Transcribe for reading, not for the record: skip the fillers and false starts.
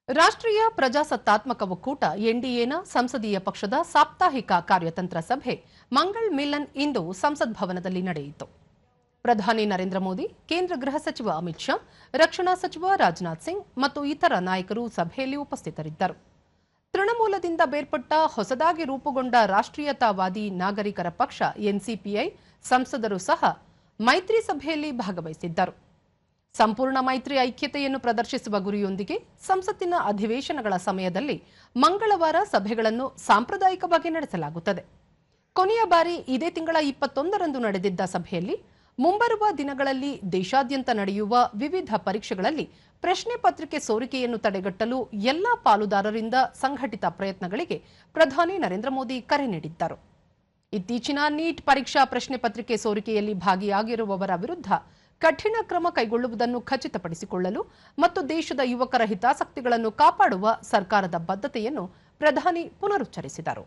ರಾಷ್ಟ್ರೀಯ ಪ್ರಜಾಸತ್ತಾತ್ಮಕ ಒಕ್ಕೂಟ ಎನ್ಡಿಎನ ಸಂಸದೀಯ ಪಕ್ಷದ ಸಾಪ್ತಾಹಿಕ ಕಾರ್ಯತಂತ್ರ ಸಭೆ ಮಂಗಳ್ ಮಿಲನ್ ಇಂದು ಸಂಸತ್ ಭವನದಲ್ಲಿ ನಡೆಯಿತು. ಪ್ರಧಾನಿ ನರೇಂದ್ರ ಮೋದಿ, ಕೇಂದ್ರ ಗೃಹ ಸಚಿವ ಅಮಿತ್ ಶಾ, ರಕ್ಷಣಾ ಸಚಿವ ರಾಜನಾಥ್ ಸಿಂಗ್ ಮತ್ತು ಇತರ ನಾಯಕರು ಸಭೆಯಲ್ಲಿ ಉಪಸ್ಥಿತರಿದ್ದರು. ತೃಣಮೂಲದಿಂದ ಬೇರ್ಪಟ್ಟ ಹೊಸದಾಗಿ ರೂಪುಗೊಂಡ ರಾಷ್ಟ್ರೀಯತಾವಾದಿ ನಾಗರಿಕರ ಪಕ್ಷ ಎನ್ಸಿಪಿಐ ಸಂಸದರು ಸಹ ಮೈತ್ರಿ ಸಭೆಯಲ್ಲಿ ಭಾಗವಹಿಸಿದ್ದರು. ಸಂಪೂರ್ಣ ಮೈತ್ರಿ ಐಕ್ಯತೆಯನ್ನು ಪ್ರದರ್ಶಿಸುವ ಗುರಿಯೊಂದಿಗೆ ಸಂಸತ್ತಿನ ಅಧಿವೇಶನಗಳ ಸಮಯದಲ್ಲಿ ಮಂಗಳವಾರ ಸಭೆಗಳನ್ನು ಸಾಂಪ್ರದಾಯಿಕವಾಗಿ ನಡೆಸಲಾಗುತ್ತದೆ. ಕೊನೆಯ ಬಾರಿ ಇದೇ ತಿಂಗಳ 21ರಂದು ನಡೆದಿದ್ದ ಸಭೆಯಲ್ಲಿ ಮುಂಬರುವ ದಿನಗಳಲ್ಲಿ ದೇಶಾದ್ಯಂತ ನಡೆಯುವ ವಿವಿಧ ಪರೀಕ್ಷೆಗಳಲ್ಲಿ ಪ್ರಶ್ನೆ ಪತ್ರಿಕೆ ಸೋರಿಕೆಯನ್ನು ತಡೆಗಟ್ಟಲು ಎಲ್ಲಾ ಪಾಲುದಾರರಿಂದ ಸಂಘಟಿತ ಪ್ರಯತ್ನಗಳಿಗೆ ಪ್ರಧಾನಿ ನರೇಂದ್ರ ಮೋದಿ ಕರೆ ನೀಡಿದ್ದರು. ಇತ್ತೀಚಿನ ನೀಟ್ ಪರೀಕ್ಷಾ ಪ್ರಶ್ನೆ ಪತ್ರಿಕೆ ಸೋರಿಕೆಯಲ್ಲಿ ಭಾಗಿಯಾಗಿರುವವರ ವಿರುದ್ಧ ಕಠಿಣ ಕ್ರಮ ಕೈಗೊಳ್ಳುವುದನ್ನು ಖಚಿತಪಡಿಸಿಕೊಳ್ಳಲು ಮತ್ತು ದೇಶದ ಯುವಕರ ಹಿತಾಸಕ್ತಿಗಳನ್ನು ಕಾಪಾಡುವ ಸರ್ಕಾರದ ಬದ್ಧತೆಯನ್ನು ಪ್ರಧಾನಿ ಪುನರುಚ್ಚರಿಸಿದರು.